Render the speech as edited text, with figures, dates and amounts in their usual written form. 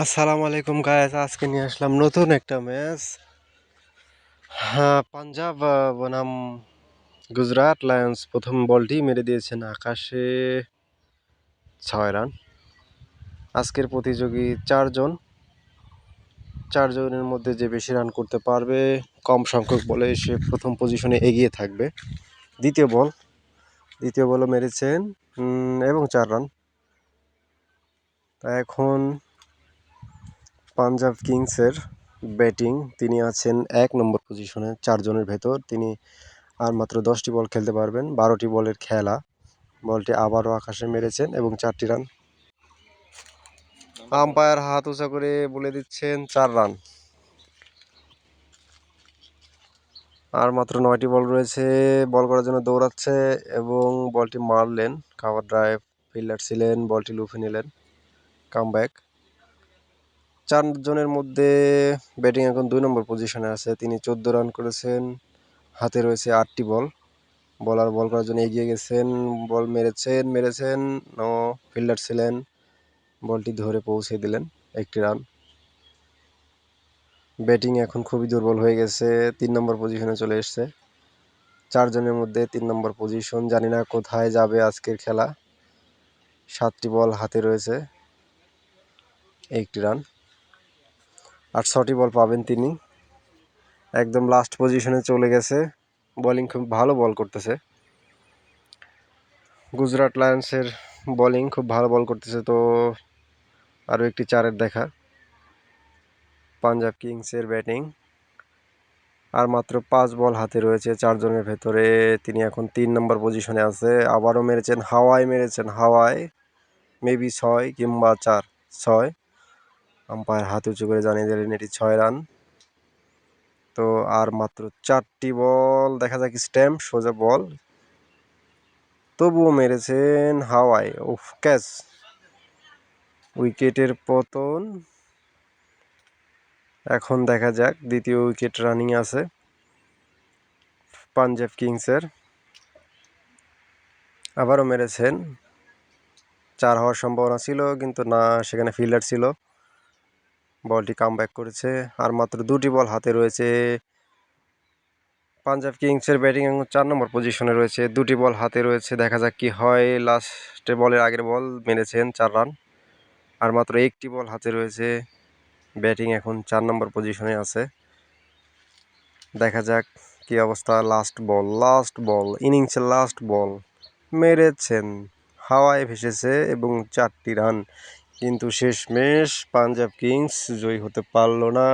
আসসালামু আলাইকুম গাইস, আজকে নিয়ে আসলাম নতুন একটা ম্যাচ। হ্যাঁ, পাঞ্জাব বনাম গুজরাট লায়ন্স প্রথম বলটি মেরে দিয়েছেন আকাশে 6 রান। আজকের প্রতিযোগী চারজনের মধ্যে যে বেশি রান করতে পারবে কম সংখ্যক বলে সে প্রথম পজিশনে এগিয়ে থাকবে। দ্বিতীয় বলও মেরেছেন এবং 4 রান। তা এখন পাঞ্জাব কিংসের ব্যাটিং, তিনি আছেন 1 নম্বর পজিশনে 4 জনের ভেতর। তিনি আর মাত্র 10টি বল খেলতে পারবেন। 12টি বলের খেলা। বলটি আবারও আকাশে মেরেছেন এবং 4টি রান। আম্পায়ার হাত উঁচা করে বলে দিচ্ছেন 4 রান। আর মাত্র 9টি বল রয়েছে। বল করার জন্য দৌড়াচ্ছে এবং বলটি মারলেন। কাভার ড্রাইভ, ফিল্ডার ছিলেন, বলটি লুফে নিলেন। কামব্যাক। 4 জনের মধ্যে ব্যাটিং এখন 2 নম্বর পজিশনে আছে। তিনি 14 রান করেছেন। হাতে রয়েছে 8টি বল। বলার বল করার জন্য এগিয়ে গেছেন, বল মেরেছেন। নো, ফিল্ডার ছিলেন, বলটি ধরে পৌঁছে দিলেন। 1টি রান। ব্যাটিং এখন খুবই দুর্বল হয়ে গেছে। 3 নম্বর পজিশনে চলে এসছে। 4 জনের মধ্যে 3 নম্বর পজিশন। জানি না কোথায় যাবে আজকের খেলা। 7টি বল হাতে রয়েছে, 1টি রান। আর 6টি বল পাবেন তিনি। একদম লাস্ট পজিশনে চলে গেছে। বোলিং খুব ভালো বল করতেছে। গুজরাট লায়ন্সের বোলিং খুব ভালো বল করতেছে। তো আরও একটি 4-এর দেখা। পাঞ্জাব কিংসের ব্যাটিং। আর মাত্র 5 বল হাতে রয়েছে 4 জনের ভেতরে। তিনি এখন 3 নম্বর পজিশনে আছে। আবারও মেরেছেন হাওয়ায়, মেবি 6 কিংবা 4। 6। আম্পায়ার হাত উঁচু করে জানিয়ে দিলেন এটি 6 রান। তো আর মাত্র 4টি বল। দেখা যাক, স্ট্যাম্প সোজা বল, তবুও মেরেছেন হাওয়ায়। উফ, ক্যাচ। উইকেটের পতন। এখন দেখা যাক, দ্বিতীয় উইকেট রানিং আছে পাঞ্জাব কিংসের। আবারও মেরেছেন। 4 হওয়ার সম্ভাবনা ছিল, কিন্তু না, সেখানে ফিল্ডার ছিল। বলটি কামব্যাক করেছে। আর মাত্র 2টি বল হাতে রয়েছে। পাঞ্জাব কিংসের ব্যাটিং এখন 4 নম্বর পজিশনে রয়েছে। 2টি বল হাতে রয়েছে। দেখা যাক কি হয়। লাস্টে বলের আগের বল মেরেছেন 4 রান। আর মাত্র 1টি বল হাতে রয়েছে। ব্যাটিং এখন 4 নম্বর পজিশনে আছে। দেখা যাক কি অবস্থা। লাস্ট বল, ইনিংসের লাস্ট বল মেরেছেন, হাওয়ায় ভেসেছে এবং 4টি রান। কিন্তু শেষমেশ পাঞ্জাব কিংস জয়ী হতে পারল না।